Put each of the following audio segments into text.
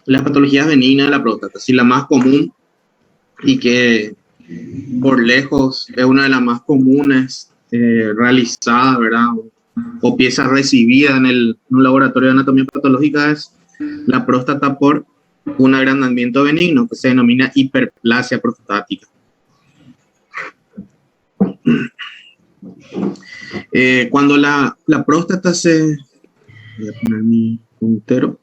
las patologías benignas de la próstata, sí, la más común y que por lejos es una de las más comunes realizada, ¿verdad? O pieza recibida en un laboratorio de anatomía patológica es la próstata por un agrandamiento benigno que se denomina hiperplasia prostática. Cuando la próstata se... Voy a poner mi puntero.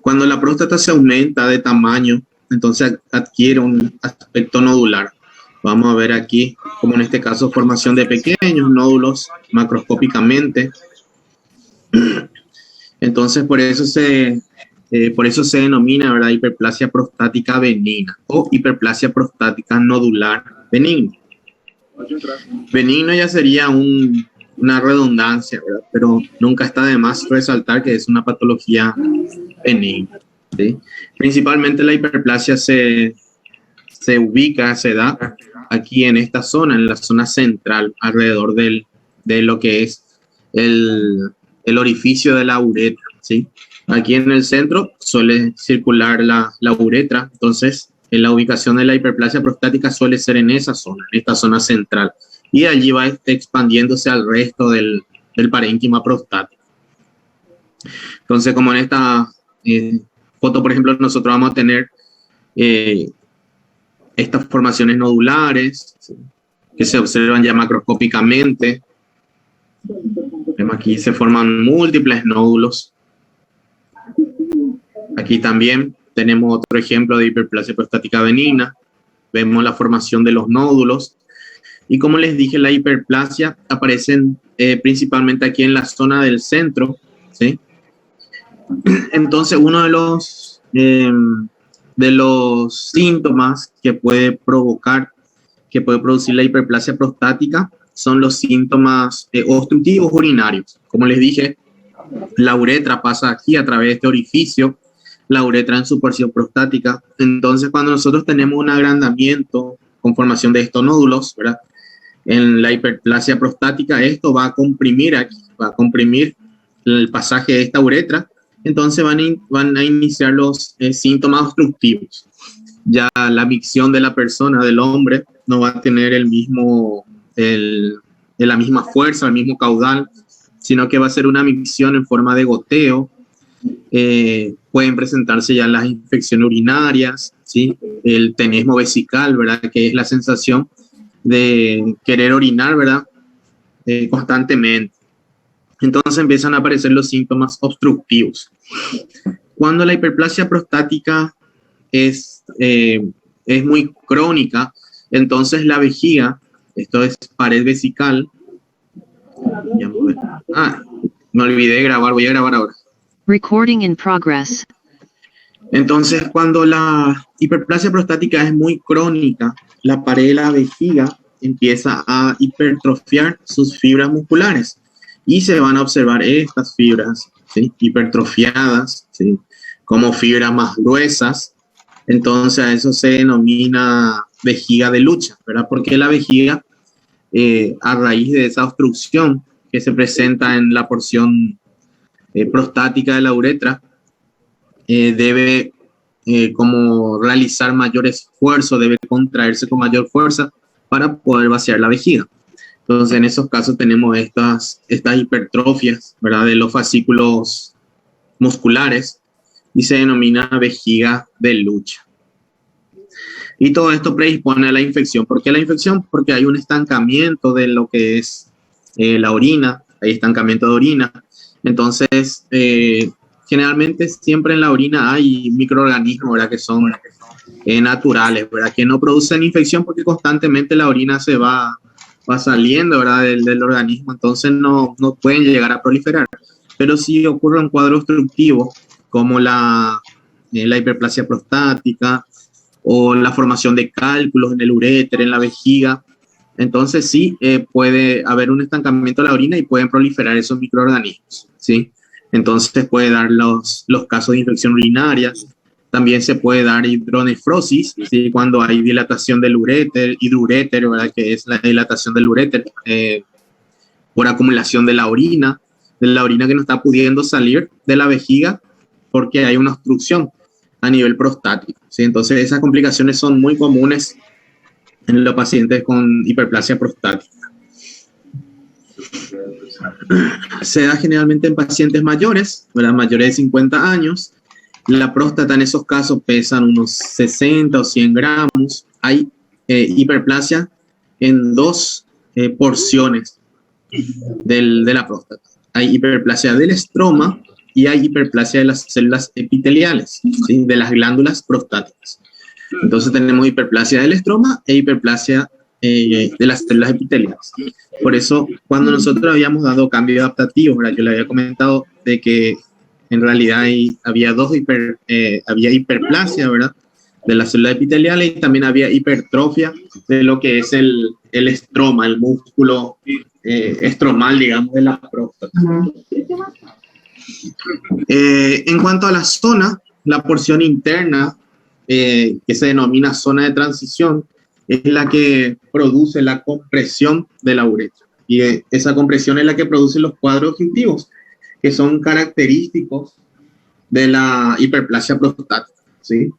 Cuando la próstata se aumenta de tamaño, entonces adquiere un aspecto nodular. Vamos a ver aquí, como en este caso, formación de pequeños nódulos macroscópicamente. Entonces, por eso se denomina, ¿verdad?, hiperplasia prostática benigna o hiperplasia prostática nodular benigna. Benigno ya sería una redundancia, ¿verdad? Pero nunca está de más resaltar que es una patología benigna, ¿sí? Principalmente la hiperplasia se ubica, se da aquí en esta zona, en la zona central, alrededor de lo que es el orificio de la uretra, ¿sí? Aquí en el centro suele circular la uretra, entonces la ubicación de la hiperplasia prostática suele ser en esa zona, en esta zona central, y allí va expandiéndose al resto del parénquima prostático. Entonces, como en esta foto, por ejemplo, nosotros vamos a tener estas formaciones nodulares, ¿sí?, que se observan ya macroscópicamente. Aquí se forman múltiples nódulos. Aquí también tenemos otro ejemplo de hiperplasia prostática benigna. Vemos la formación de los nódulos. Y como les dije, la hiperplasia aparecen principalmente aquí en la zona del centro, ¿sí? Entonces, uno de los síntomas que puede producir la hiperplasia prostática son los síntomas obstructivos urinarios. Como les dije, la uretra pasa aquí a través de este orificio, la uretra en su porción prostática. Entonces, cuando nosotros tenemos un agrandamiento con formación de estos nódulos, ¿verdad?, en la hiperplasia prostática, esto va a comprimir aquí, va a comprimir el pasaje de esta uretra. Entonces van a iniciar los síntomas obstructivos. Ya la micción de la persona, del hombre, no va a tener la misma fuerza, el mismo caudal, sino que va a ser una micción en forma de goteo. Pueden presentarse ya las infecciones urinarias, ¿sí?, el tenesmo vesical, ¿verdad?, que es la sensación de querer orinar, ¿verdad?, constantemente. Entonces empiezan a aparecer los síntomas obstructivos. Cuando la hiperplasia prostática es muy crónica, entonces la vejiga, esto es pared vesical. Me olvidé de grabar, voy a grabar ahora. Recording in progress. Entonces, cuando la hiperplasia prostática es muy crónica, la pared de la vejiga empieza a hipertrofiar sus fibras musculares y se van a observar estas fibras, ¿sí?, hipertrofiadas, ¿sí?, como fibras más gruesas. Entonces, a eso se denomina vejiga de lucha, ¿verdad? Porque la vejiga, a raíz de esa obstrucción que se presenta en la porción prostática de la uretra, debe como realizar mayor esfuerzo, debe contraerse con mayor fuerza para poder vaciar la vejiga. Entonces, en esos casos tenemos estas hipertrofias, ¿verdad?, de los fascículos musculares, y se denomina vejiga de lucha. Y todo esto predispone a la infección. ¿Por qué la infección? Porque hay un estancamiento de lo que es la orina, hay estancamiento de orina. Entonces, generalmente siempre en la orina hay microorganismos, ¿verdad?, que son naturales, ¿verdad?, que no producen infección porque constantemente la orina se va saliendo, ¿verdad?, del organismo. Entonces no pueden llegar a proliferar. Pero si ocurre un cuadro obstructivo como la hiperplasia prostática o la formación de cálculos en el uréter, en la vejiga, entonces sí puede haber un estancamiento de la orina y pueden proliferar esos microorganismos, ¿sí? Entonces puede dar los casos de infección urinaria. También se puede dar hidronefrosis, ¿sí?, cuando hay dilatación del uréter, hidruréter, ¿verdad?, que es la dilatación del uréter por acumulación de la orina que no está pudiendo salir de la vejiga porque hay una obstrucción. a nivel prostático, ¿sí? Entonces esas complicaciones son muy comunes en los pacientes con hiperplasia prostática. Se da generalmente en pacientes mayores, ¿verdad? Mayores de 50 años. La próstata en esos casos pesan unos 60 o 100 gramos. Hay hiperplasia en dos porciones de la próstata. Hay hiperplasia del estroma y hay hiperplasia de las células epiteliales, ¿sí? De las glándulas prostáticas. Entonces tenemos hiperplasia del estroma e hiperplasia de las células epiteliales. Por eso, cuando nosotros habíamos dado cambios adaptativos, ¿verdad? Yo le había comentado de que en realidad había había hiperplasia, ¿verdad? De las células epiteliales, y también había hipertrofia de lo que es el estroma, el músculo estromal, digamos, de la próstata. En cuanto a la zona, la porción interna, que se denomina zona de transición, es la que produce la compresión de la uretra. Y esa compresión es la que produce los cuadros obstructivos, que son característicos de la hiperplasia prostática, ¿sí?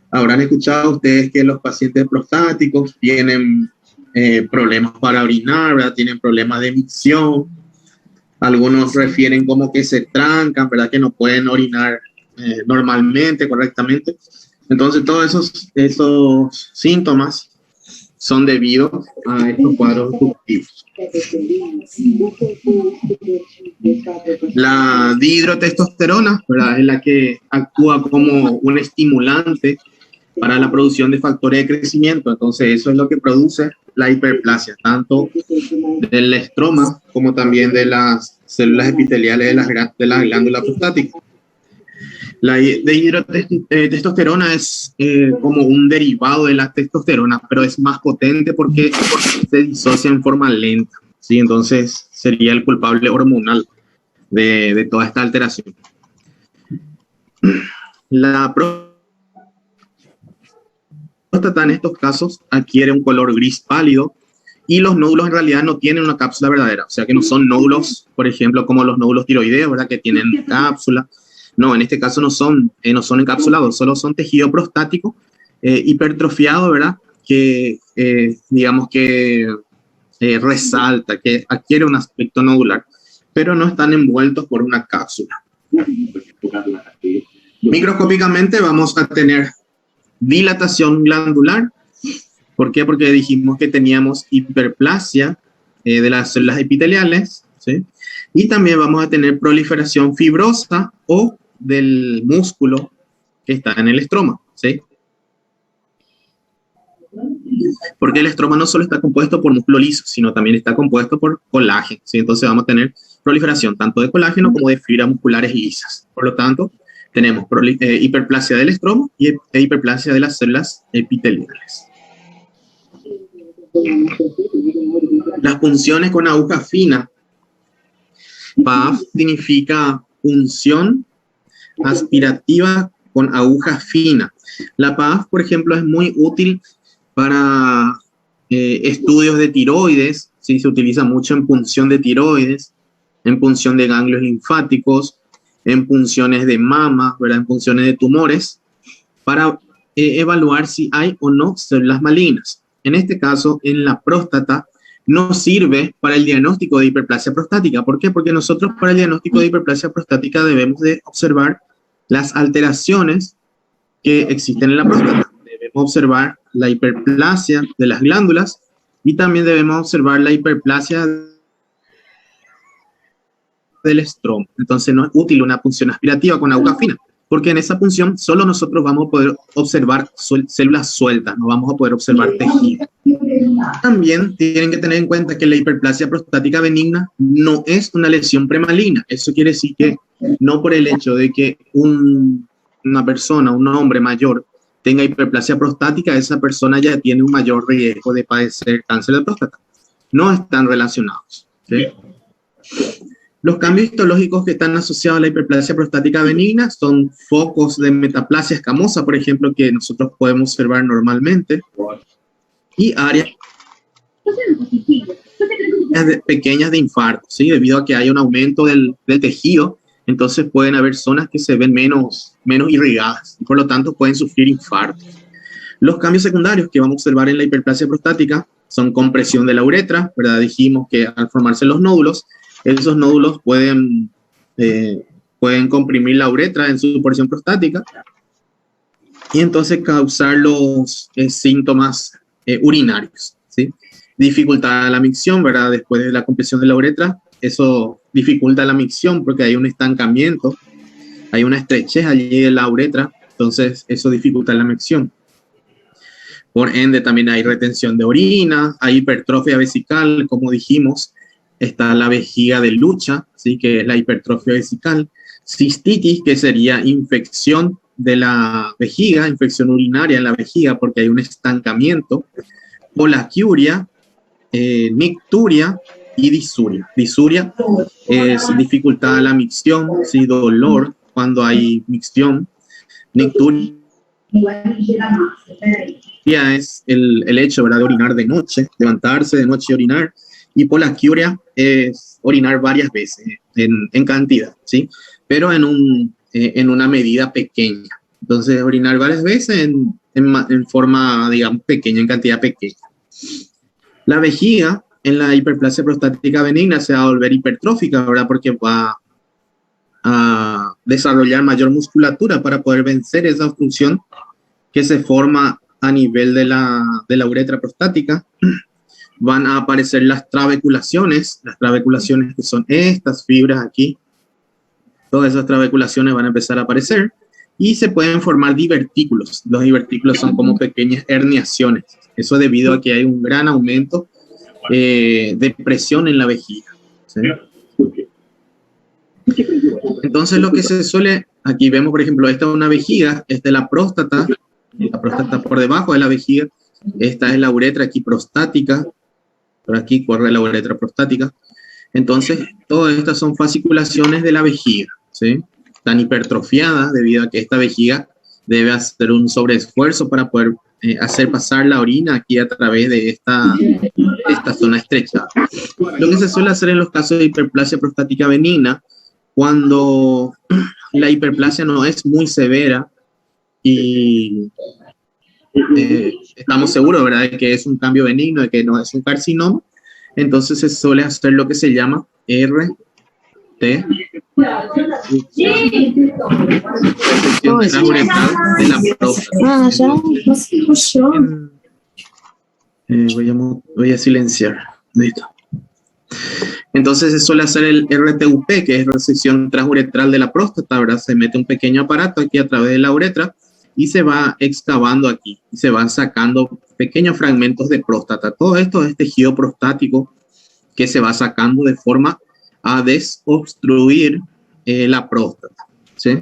Habrán escuchado ustedes que los pacientes prostáticos tienen problemas para orinar, ¿verdad? Tienen problemas de micción. Algunos refieren como que se trancan, ¿verdad? Que no pueden orinar normalmente, correctamente. Entonces, todos esos síntomas son debidos a estos cuadros obstructivos. La dihidrotestosterona, ¿verdad? Es la que actúa como un estimulante para la producción de factores de crecimiento. Entonces, eso es lo que produce la hiperplasia, tanto del estroma como también de las células epiteliales de la glándula prostática. La dihidrotestosterona es como un derivado de la testosterona, pero es más potente porque se disocia en forma lenta, ¿sí? Entonces sería el culpable hormonal de toda esta alteración. La próstata en estos casos adquiere un color gris pálido y los nódulos en realidad no tienen una cápsula verdadera, o sea que no son nódulos, por ejemplo, como los nódulos tiroideos, ¿verdad? Que tienen cápsula. No, en este caso no son encapsulados, solo son tejido prostático hipertrofiado, ¿verdad? Que digamos que resalta, que adquiere un aspecto nodular, pero no están envueltos por una cápsula. Microscópicamente vamos a tener dilatación glandular. ¿Por qué? Porque dijimos que teníamos hiperplasia de las células epiteliales, ¿sí? Y también vamos a tener proliferación fibrosa o del músculo que está en el estroma, ¿sí? Porque el estroma no solo está compuesto por músculo liso, sino también está compuesto por colágeno, ¿sí? Entonces vamos a tener proliferación tanto de colágeno como de fibras musculares lisas. Por lo tanto, tenemos hiperplasia del estroma e hiperplasia de las células epiteliales. Las punciones con aguja fina. PAF significa punción aspirativa con aguja fina. La PAF, por ejemplo, es muy útil para estudios de tiroides, ¿sí? Se utiliza mucho en punción de tiroides, en punción de ganglios linfáticos, en punciones de mama, ¿verdad? En punciones de tumores, para evaluar si hay o no células malignas. En este caso, en la próstata, no sirve para el diagnóstico de hiperplasia prostática. ¿Por qué? Porque nosotros para el diagnóstico de hiperplasia prostática debemos de observar las alteraciones que existen en la próstata. Debemos observar la hiperplasia de las glándulas y también debemos observar la hiperplasia del estroma. Entonces no es útil una punción aspirativa con aguja fina, porque en esa punción solo nosotros vamos a poder observar células sueltas, no vamos a poder observar tejido. También tienen que tener en cuenta que la hiperplasia prostática benigna no es una lesión premaligna. Eso quiere decir que no por el hecho de que una persona, un hombre mayor, tenga hiperplasia prostática, esa persona ya tiene un mayor riesgo de padecer cáncer de próstata. No están relacionados, ¿sí? Los cambios histológicos que están asociados a la hiperplasia prostática benigna son focos de metaplasia escamosa, por ejemplo, que nosotros podemos observar normalmente, y áreas pequeñas de infarto, ¿sí? Debido a que hay un aumento del tejido entonces pueden haber zonas que se ven menos irrigadas y por lo tanto pueden sufrir infartos. Los cambios secundarios que vamos a observar en la hiperplasia prostática son compresión de la uretra, ¿verdad? Dijimos que al formarse los nódulos, esos nódulos pueden comprimir la uretra en su porción prostática y entonces causar los síntomas urinarios, ¿sí? Dificultad la micción, ¿verdad? Después de la compresión de la uretra, eso dificulta la micción porque hay un estancamiento, hay una estrechez allí de la uretra, entonces eso dificulta la micción. Por ende, también hay retención de orina, hay hipertrofia vesical, como dijimos, está la vejiga de lucha, ¿sí? Que es la hipertrofia vesical, cistitis, que sería infección de la vejiga, infección urinaria en la vejiga, porque hay un estancamiento, polaquiuria, nicturia y disuria. Disuria es dificultad de la micción, ¿sí? Dolor cuando hay micción. Nicturia es el hecho, ¿verdad?, de orinar de noche, levantarse de noche y orinar, y polaquiuria es orinar varias veces en cantidad, ¿sí? Pero en una medida pequeña. Entonces, orinar varias veces en forma, digamos, pequeña, en cantidad pequeña. La vejiga en la hiperplasia prostática benigna se va a volver hipertrófica, ¿verdad? Porque va a desarrollar mayor musculatura para poder vencer esa obstrucción que se forma a nivel de la uretra prostática. Van a aparecer las trabeculaciones que son estas fibras aquí. Todas esas trabeculaciones van a empezar a aparecer y se pueden formar divertículos. Los divertículos son como pequeñas herniaciones. Eso debido a que hay un gran aumento de presión en la vejiga, ¿sí? Entonces lo que se suele, aquí vemos por ejemplo, esta es una vejiga, esta es la próstata por debajo de la vejiga, esta es la uretra aquí prostática, por aquí corre la uretra prostática. Entonces todas estas son fasciculaciones de la vejiga, ¿sí? Están hipertrofiadas debido a que esta vejiga debe hacer un sobreesfuerzo para poder hacer pasar la orina aquí a través de esta zona estrecha. Lo que se suele hacer en los casos de hiperplasia prostática benigna, cuando la hiperplasia no es muy severa y estamos seguros, ¿verdad?, de que es un cambio benigno, de que no es un carcinoma, entonces se suele hacer lo que se llama RT, resección transuretral de la próstata. Voy a silenciar. Listo. Entonces se suele hacer el RTUP, que es resección transuretral de la próstata, ¿verdad? Se mete un pequeño aparato aquí a través de la uretra y se va excavando aquí y se van sacando pequeños fragmentos de próstata. Todo esto es tejido prostático que se va sacando de forma a desobstruir la próstata, ¿sí?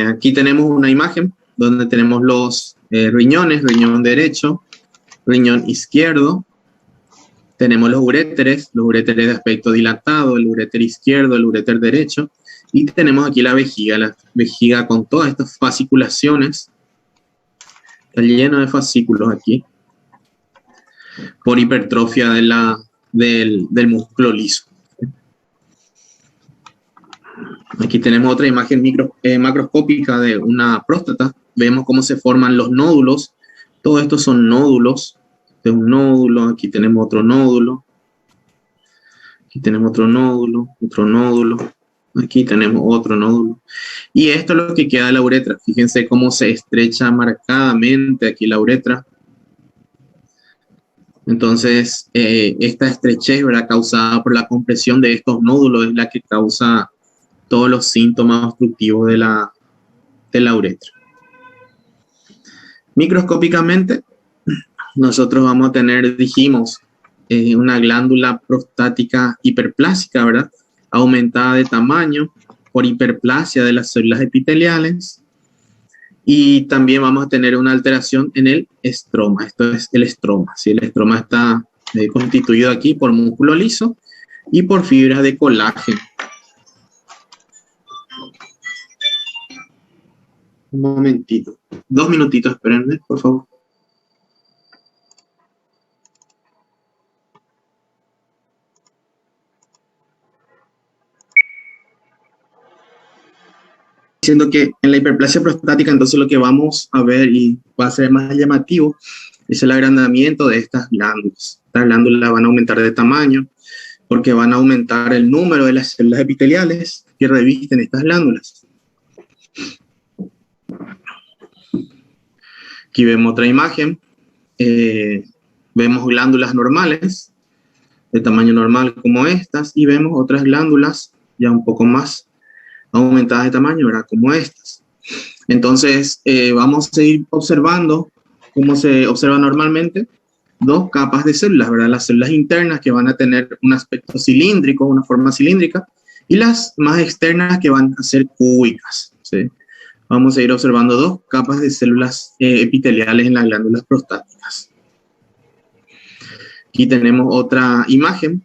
Aquí tenemos una imagen donde tenemos los riñones, riñón derecho, riñón izquierdo. Tenemos los uréteres de aspecto dilatado, el uréter izquierdo, el uréter derecho. Y tenemos aquí la vejiga con todas estas fasciculaciones. Está lleno de fascículos aquí por hipertrofia del músculo liso. Aquí tenemos otra imagen macroscópica de una próstata. Vemos cómo se forman los nódulos. Todos estos son nódulos. Este es un nódulo, aquí tenemos otro nódulo. Aquí tenemos otro nódulo, Aquí tenemos otro nódulo. Y esto es lo que queda de la uretra. Fíjense cómo se estrecha marcadamente aquí la uretra. Entonces, esta estrechez, ¿verdad?, causada por la compresión de estos nódulos es la que causa todos los síntomas obstructivos de la uretra. Microscópicamente, nosotros vamos a tener, dijimos, una glándula prostática hiperplásica, ¿verdad?, aumentada de tamaño por hiperplasia de las células epiteliales. Y también vamos a tener una alteración en el estroma. Esto es el estroma. ¿Sí? El estroma está constituido aquí por músculo liso y por fibras de colágeno. Un momentito. 2 minutitos, espérenme, por favor. diciendo que en la hiperplasia prostática entonces lo que vamos a ver y va a ser más llamativo es el agrandamiento de estas glándulas. Estas glándulas van a aumentar de tamaño porque van a aumentar el número de las células epiteliales que revisten estas glándulas. Aquí vemos otra imagen. Vemos glándulas normales, de tamaño normal como estas, y vemos otras glándulas ya un poco más aumentadas de tamaño, ¿verdad? Como estas. Entonces, vamos a ir observando cómo se observa normalmente dos capas de células, ¿verdad? Las células internas que van a tener un aspecto cilíndrico, una forma cilíndrica, y las más externas que van a ser cúbicas, ¿sí? Vamos a ir observando dos capas de células epiteliales en las glándulas prostáticas. Aquí tenemos otra imagen.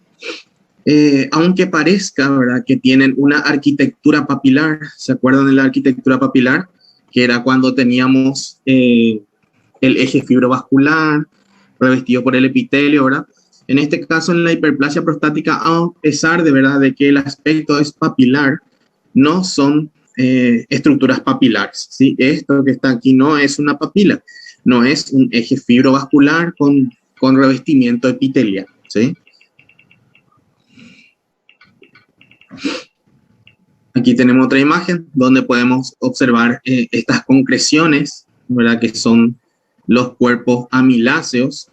Aunque parezca, ¿verdad?, que tienen una arquitectura papilar. ¿Se acuerdan de la arquitectura papilar? Que era cuando teníamos el eje fibrovascular revestido por el epitelio, ¿verdad? En este caso, en la hiperplasia prostática, a pesar de, ¿verdad?, de que el aspecto es papilar, no son estructuras papilares, ¿sí? Esto que está aquí no es una papila, no es un eje fibrovascular con revestimiento epitelial, ¿sí? Aquí tenemos otra imagen donde podemos observar estas concreciones, ¿verdad?, que son los cuerpos amiláceos,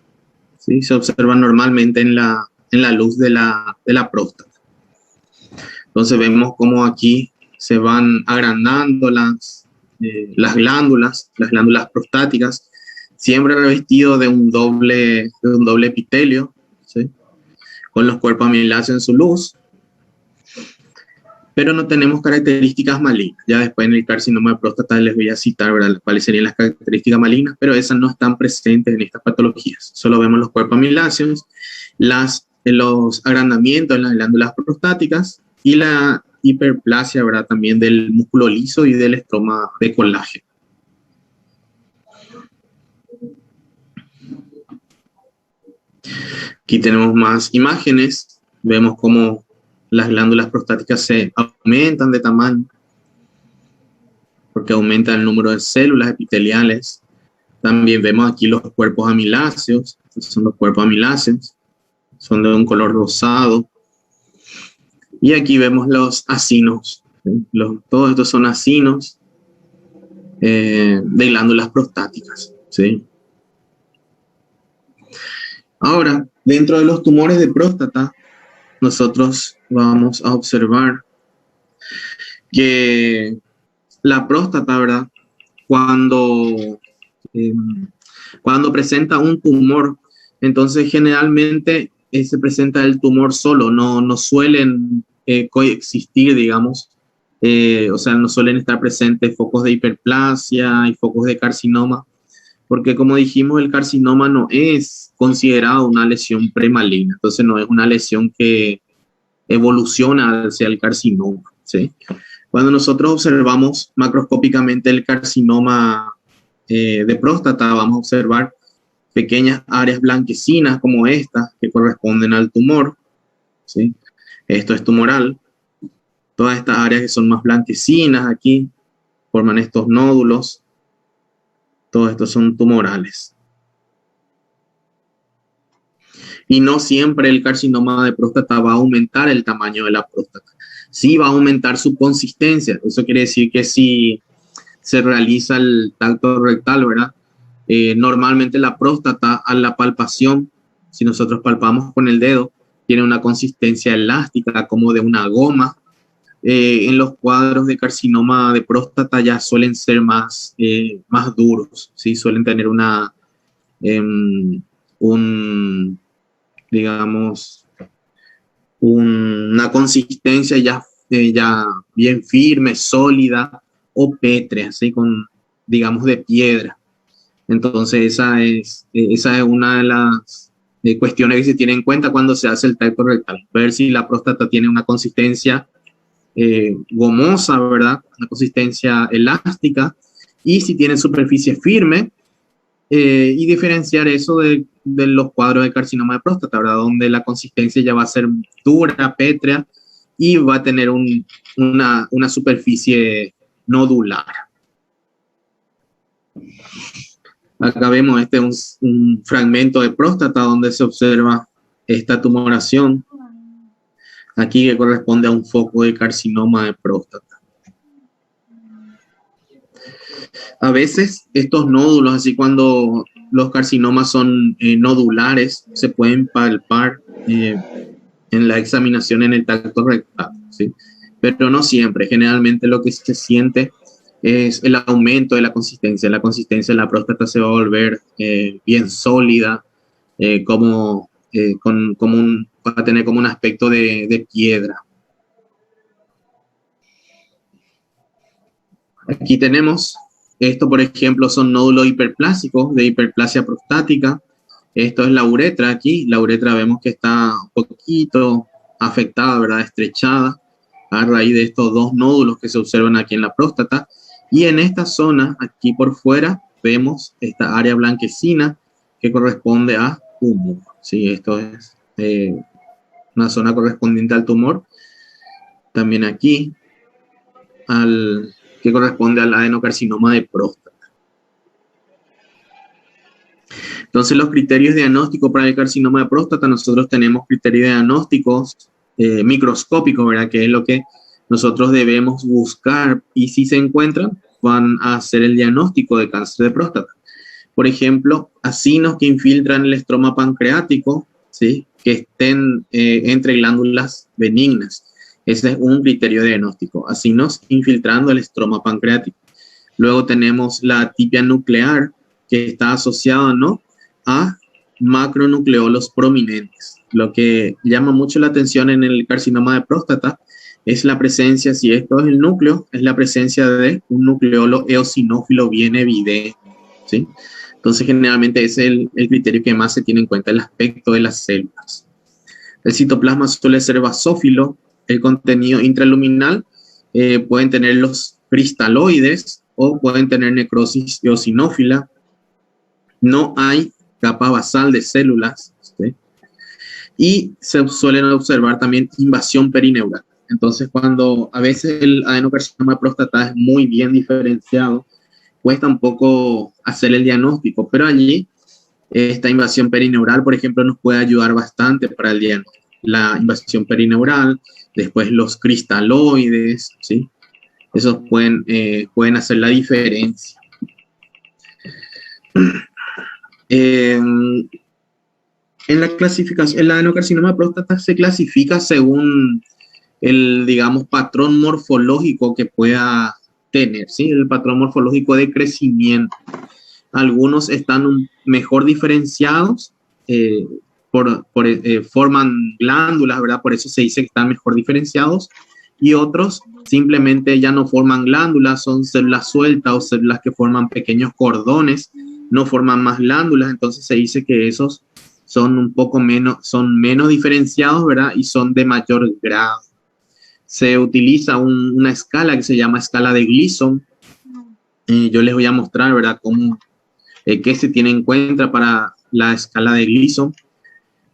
¿sí? Se observan normalmente en la luz de la próstata. Entonces vemos cómo aquí se van agrandando las glándulas prostáticas, siempre revestido de un doble epitelio, ¿sí?, con los cuerpos amiláceos en su luz. Pero no tenemos características malignas. Ya después en el carcinoma de próstata les voy a citar, ¿verdad?, cuáles serían las características malignas, pero esas no están presentes en estas patologías. Solo vemos los cuerpos amiláceos, los agrandamientos en las glándulas prostáticas y la hiperplasia, ¿verdad?, también del músculo liso y del estroma de colágeno. Aquí tenemos más imágenes. Vemos cómo las glándulas prostáticas se aumentan de tamaño porque aumenta el número de células epiteliales. También vemos aquí los cuerpos amiláceos. Estos son los cuerpos amiláceos. Son de un color rosado. Y aquí vemos los acinos. Todos estos son acinos de glándulas prostáticas, ¿sí? Ahora, dentro de los tumores de próstata, nosotros vamos a observar que la próstata, ¿verdad?, cuando presenta un tumor, entonces generalmente se presenta el tumor solo, no suelen coexistir, digamos, o sea, no suelen estar presentes focos de hiperplasia y focos de carcinoma, porque como dijimos, el carcinoma no es considerado una lesión premaligna, entonces no es una lesión que evoluciona hacia el carcinoma, ¿sí? Cuando nosotros observamos macroscópicamente el carcinoma de próstata, vamos a observar pequeñas áreas blanquecinas como estas que corresponden al tumor, ¿sí? Esto es tumoral. Todas estas áreas que son más blanquecinas aquí forman estos nódulos. Todos estos son tumorales. Y no siempre el carcinoma de próstata va a aumentar el tamaño de la próstata. Sí va a aumentar su consistencia. Eso quiere decir que si se realiza el tacto rectal, ¿verdad? Normalmente la próstata a la palpación, si nosotros palpamos con el dedo, tiene una consistencia elástica como de una goma. En los cuadros de carcinoma de próstata ya suelen ser más duros, ¿sí? Suelen tener digamos, una consistencia ya bien firme, sólida o pétrea, así con, digamos, de piedra. Entonces esa es una de las cuestiones que se tiene en cuenta cuando se hace el tacto rectal, ver si la próstata tiene una consistencia gomosa, ¿verdad?, una consistencia elástica, y si tiene superficie firme, y diferenciar eso de los cuadros de carcinoma de próstata, ¿verdad?, donde la consistencia ya va a ser dura, pétrea, y va a tener una superficie nodular. Acá vemos un fragmento de próstata donde se observa esta tumoración aquí que corresponde a un foco de carcinoma de próstata. A veces estos nódulos, así cuando los carcinomas son nodulares, se pueden palpar en la examinación en el tacto rectal, ¿sí? Pero no siempre. Generalmente lo que se siente es el aumento de la consistencia. La consistencia de la próstata se va a volver bien sólida, va a tener como un aspecto de piedra. Aquí tenemos, esto por ejemplo son nódulos hiperplásicos de hiperplasia prostática. Esto es la uretra aquí. La uretra vemos que está un poquito afectada, ¿verdad? Estrechada a raíz de estos dos nódulos que se observan aquí en la próstata. Y en esta zona, aquí por fuera, vemos esta área blanquecina que corresponde a tumor. Sí, esto es una zona correspondiente al tumor. También aquí, que corresponde al adenocarcinoma de próstata. Entonces, los criterios diagnósticos para el carcinoma de próstata, nosotros tenemos criterios diagnósticos microscópicos, ¿verdad? Que es lo que nosotros debemos buscar, y si se encuentran, van a hacer el diagnóstico de cáncer de próstata. Por ejemplo, acinos que infiltran el estroma pancreático, ¿sí? Que estén entre glándulas benignas. Ese es un criterio diagnóstico, acinos infiltrando el estroma pancreático. Luego tenemos la atipia nuclear, que está asociada, ¿no?, a macronucleolos prominentes. Lo que llama mucho la atención en el carcinoma de próstata es la presencia, si esto es el núcleo, es la presencia de un nucleolo eosinófilo bien evidente, ¿sí? Entonces, generalmente es el criterio que más se tiene en cuenta, el aspecto de las células. El citoplasma suele ser basófilo. El contenido intraluminal pueden tener los cristaloides o pueden tener necrosis eosinófila. No hay capa basal de células, ¿sí? Y se suelen observar también invasión perineural. Entonces, cuando a veces el adenocarcinoma de próstata es muy bien diferenciado, cuesta un poco hacer el diagnóstico, pero allí esta invasión perineural, por ejemplo, nos puede ayudar bastante para el diagnóstico. La invasión perineural, después los cristaloides, ¿sí? Esos pueden hacer la diferencia. En la clasificación, el adenocarcinoma de próstata se clasifica según el, digamos, patrón morfológico que pueda tener, ¿sí? El patrón morfológico de crecimiento. Algunos están mejor diferenciados, forman glándulas, ¿verdad? Por eso se dice que están mejor diferenciados. Y otros simplemente ya no forman glándulas, son células sueltas o células que forman pequeños cordones, no forman más glándulas. Entonces se dice que esos son un poco menos, son menos diferenciados, ¿verdad? Y son de mayor grado. Se utiliza una escala que se llama escala de Gleason. Yo les voy a mostrar, ¿verdad?, qué se tiene en cuenta para la escala de Gleason,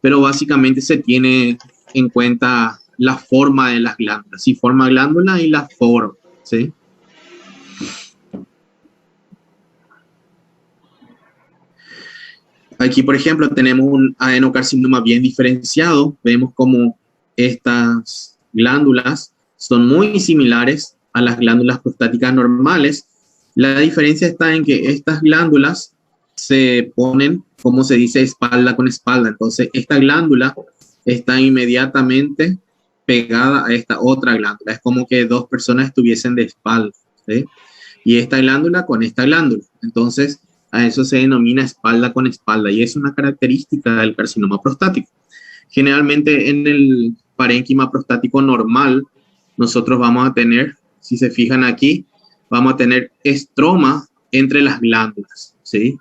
pero básicamente se tiene en cuenta la forma de las glándulas, si forma glándula y la forma, ¿sí? Aquí, por ejemplo, tenemos un adenocarcinoma bien diferenciado. Vemos como estas glándulas son muy similares a las glándulas prostáticas normales. La diferencia está en que estas glándulas se ponen, como se dice, espalda con espalda. Entonces, esta glándula está inmediatamente pegada a esta otra glándula. Es como que dos personas estuviesen de espalda, ¿sí? Y esta glándula con esta glándula. Entonces, a eso se denomina espalda con espalda y es una característica del carcinoma prostático. Generalmente en el parénquima prostático normal, nosotros vamos a tener, si se fijan aquí, vamos a tener estroma entre las glándulas, ¿sí?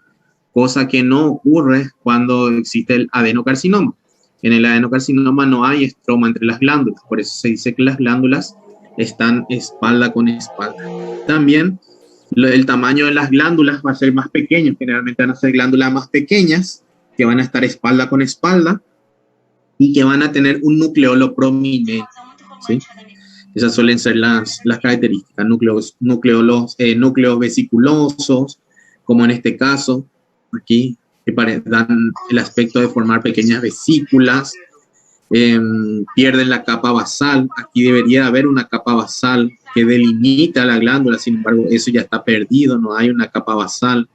Cosa que no ocurre cuando existe el adenocarcinoma. En el adenocarcinoma no hay estroma entre las glándulas, por eso se dice que las glándulas están espalda con espalda. También el tamaño de las glándulas va a ser más pequeño, generalmente van a ser glándulas más pequeñas, que van a estar espalda con espalda y que van a tener un nucleolo prominente, ¿sí? Esas suelen ser las características, núcleos vesiculosos, como en este caso, aquí, que dan el aspecto de formar pequeñas vesículas, pierden la capa basal. Aquí debería haber una capa basal que delimita la glándula, sin embargo, eso ya está perdido, no hay una capa basal,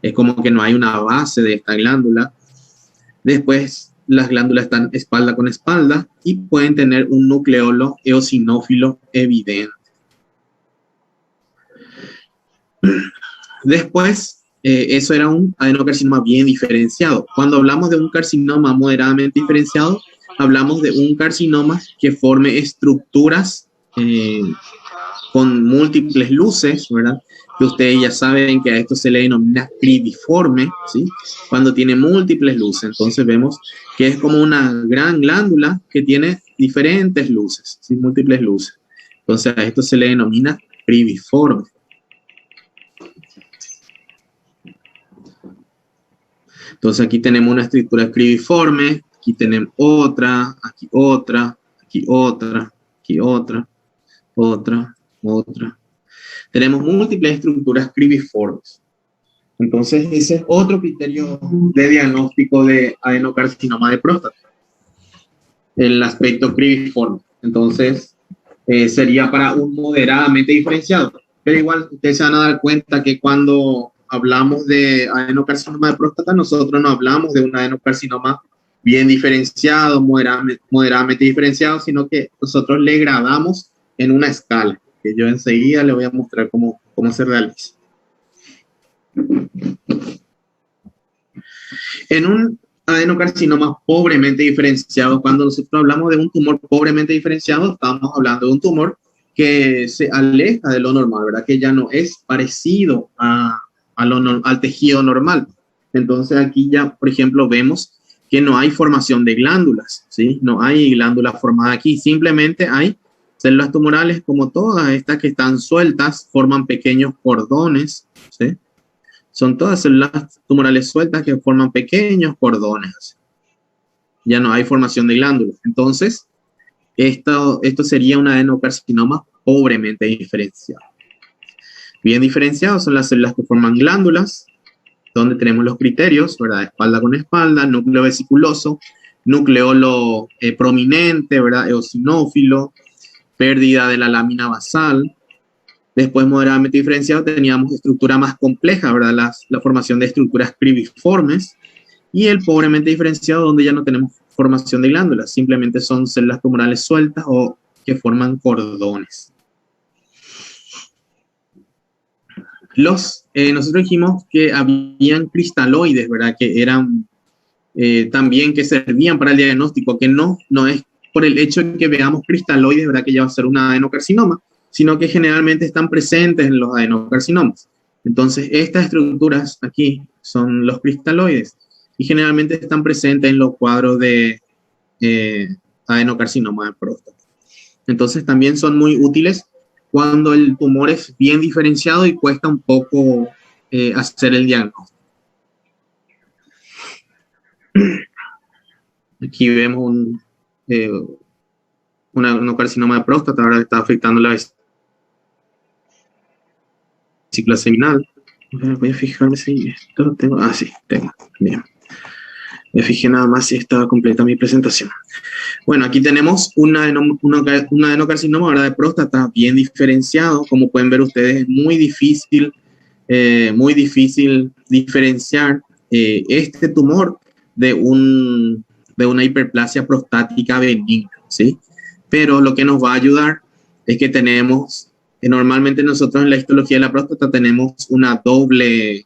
es como que no hay una base de esta glándula. Después, las glándulas están espalda con espalda y pueden tener un nucleolo eosinófilo evidente. Después, eso era un adenocarcinoma bien diferenciado. Cuando hablamos de un carcinoma moderadamente diferenciado, hablamos de un carcinoma que forme estructuras con múltiples luces, ¿verdad? Que ustedes ya saben que a esto se le denomina cribiforme, ¿sí? Cuando tiene múltiples luces. Entonces vemos que es como una gran glándula que tiene diferentes luces, ¿sí? Múltiples luces. Entonces a esto se le denomina cribiforme. Entonces aquí tenemos una estructura cribiforme, aquí tenemos otra, aquí otra, aquí otra, aquí otra, otra, otra. Tenemos múltiples estructuras cribiformes. Entonces ese es otro criterio de diagnóstico de adenocarcinoma de próstata, el aspecto cribiforme. Entonces sería para un moderadamente diferenciado. Pero igual ustedes se van a dar cuenta que cuando hablamos de adenocarcinoma de próstata, nosotros no hablamos de un adenocarcinoma bien diferenciado, moderadamente diferenciado, sino que nosotros le gradamos en una escala, que yo enseguida le voy a mostrar cómo se realiza. En un adenocarcinoma pobremente diferenciado, cuando nosotros hablamos de un tumor pobremente diferenciado, estamos hablando de un tumor que se aleja de lo normal, ¿verdad? Que ya no es parecido al tejido normal. Entonces aquí ya, por ejemplo, vemos que no hay formación de glándulas, ¿sí? No hay glándulas formadas aquí, simplemente hay células tumorales como todas estas que están sueltas, forman pequeños cordones, ¿sí? Son todas células tumorales sueltas que forman pequeños cordones. Ya no hay formación de glándulas. Entonces, esto sería un adenocarcinoma pobremente diferenciado. Bien diferenciado son las células que forman glándulas, donde tenemos los criterios, ¿verdad? Espalda con espalda, núcleo vesiculoso, nucleolo prominente, ¿verdad? Eosinófilo, pérdida de la lámina basal. Después, moderadamente diferenciado, teníamos estructura más compleja, ¿verdad? La formación de estructuras cribiformes. Y el pobremente diferenciado, donde ya no tenemos formación de glándulas, simplemente son células tumorales sueltas o que forman cordones. Nosotros dijimos que habían cristaloides, ¿verdad? Que eran también que servían para el diagnóstico, que no es por el hecho de que veamos cristaloides, ¿verdad? Que ya va a ser un adenocarcinoma, sino que generalmente están presentes en los adenocarcinomas. Entonces, estas estructuras aquí son los cristaloides y generalmente están presentes en los cuadros de adenocarcinoma de próstata. Entonces, también son muy útiles cuando el tumor es bien diferenciado y cuesta un poco hacer el diagnóstico. Aquí vemos un adenocarcinoma de próstata, ahora está afectando la vesícula seminal. Voy a fijarme si esto tengo. Ah, sí, tengo. Bien. Me fijé nada más si estaba completa mi presentación. Bueno, aquí tenemos un adenocarcinoma ahora de próstata bien diferenciado. Como pueden ver ustedes, es muy difícil diferenciar este tumor de una hiperplasia prostática benigna, ¿sí? Pero lo que nos va a ayudar es que tenemos, normalmente nosotros en la histología de la próstata tenemos una doble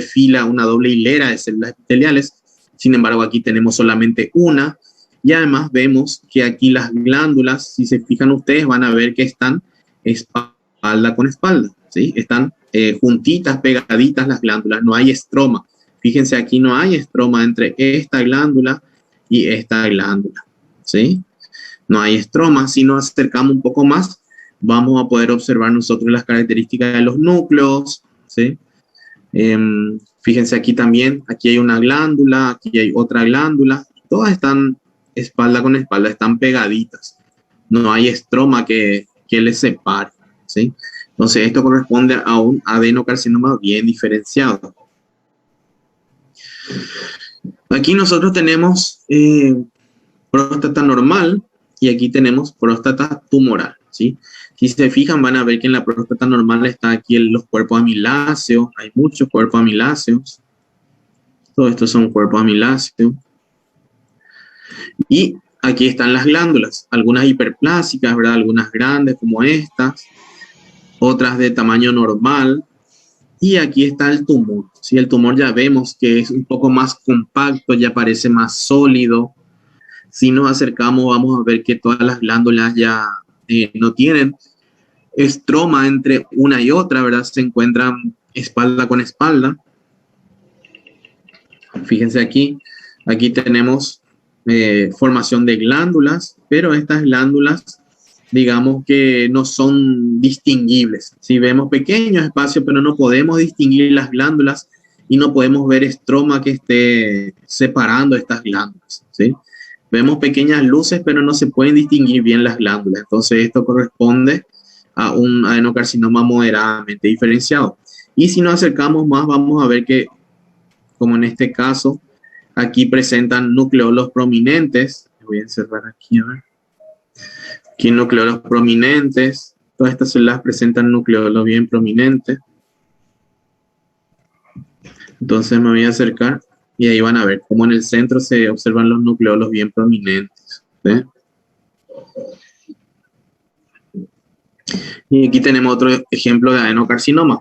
fila, una doble hilera de células epiteliales. Sin embargo, aquí tenemos solamente una. Y además vemos que aquí las glándulas, si se fijan ustedes, van a ver que están espalda con espalda, ¿sí? Están juntitas, pegaditas las glándulas, no hay estroma. Fíjense, aquí no hay estroma entre esta glándula y esta glándula, ¿sí? No hay estroma. Si nos acercamos un poco más, vamos a poder observar nosotros las características de los núcleos, ¿sí? Fíjense aquí también, aquí hay una glándula, aquí hay otra glándula, todas están espalda con espalda, están pegaditas. no hay estroma que les separe, ¿sí? Entonces esto corresponde a un adenocarcinoma bien diferenciado. Aquí nosotros tenemos próstata normal y aquí tenemos próstata tumoral, ¿sí? Si se fijan van a ver que en la próstata normal está aquí los cuerpos amiláceos, hay muchos cuerpos amiláceos, todos estos son cuerpos amiláceos. Y aquí están las glándulas, algunas hiperplásicas, ¿verdad? Algunas grandes como estas, otras de tamaño normal. Y aquí está el tumor. ¿Sí? El tumor ya vemos que es un poco más compacto, ya parece más sólido. Si nos acercamos vamos a ver que todas las glándulas ya no tienen estroma entre una y otra, ¿verdad? Se encuentran espalda con espalda. Fíjense aquí tenemos formación de glándulas, pero estas glándulas, digamos que no son distinguibles. Si vemos pequeños espacios, pero no podemos distinguir las glándulas y no podemos ver estroma que esté separando estas glándulas, ¿sí? Vemos pequeñas luces, pero no se pueden distinguir bien las glándulas. Entonces esto corresponde a un adenocarcinoma moderadamente diferenciado. Y si nos acercamos más, vamos a ver que, como en este caso, aquí presentan nucleolos prominentes. Voy a encerrar aquí, a ver. Aquí nucleolos prominentes. Todas estas células presentan nucleolos bien prominentes. Entonces me voy a acercar y ahí van a ver cómo en el centro se observan los nucleolos bien prominentes, ¿sí? Y aquí tenemos otro ejemplo de adenocarcinoma.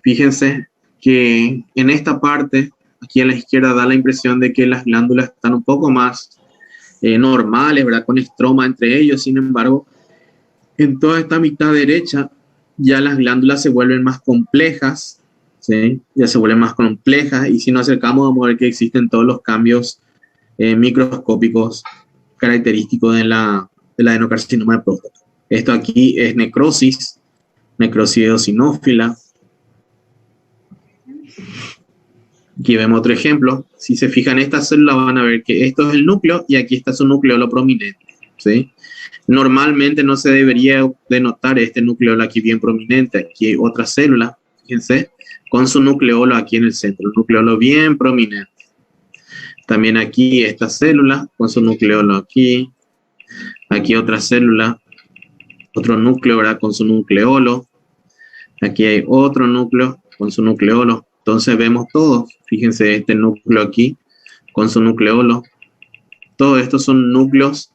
Fíjense que en esta parte, aquí a la izquierda, da la impresión de que las glándulas están un poco más normales, ¿verdad? Con estroma entre ellos. Sin embargo, en toda esta mitad derecha, ya las glándulas se vuelven más complejas, ¿sí? Ya se vuelven más complejas y si nos acercamos vamos a ver que existen todos los cambios microscópicos característicos de la adenocarcinoma de próstata. Esto aquí es necrosis eosinófila. Aquí vemos otro ejemplo. Si se fijan en esta célula van a ver que esto es el núcleo y aquí está su nucleolo prominente, ¿sí? Normalmente no se debería denotar este nucleolo aquí bien prominente. Aquí hay otra célula, fíjense, con su nucleolo aquí en el centro, un nucleolo bien prominente. También aquí esta célula con su nucleolo aquí. Aquí otra célula, otro núcleo, ¿verdad? Con su nucleolo. Aquí hay otro núcleo con su nucleolo. Entonces vemos todos. Fíjense este núcleo aquí con su nucleolo. Todos estos son núcleolos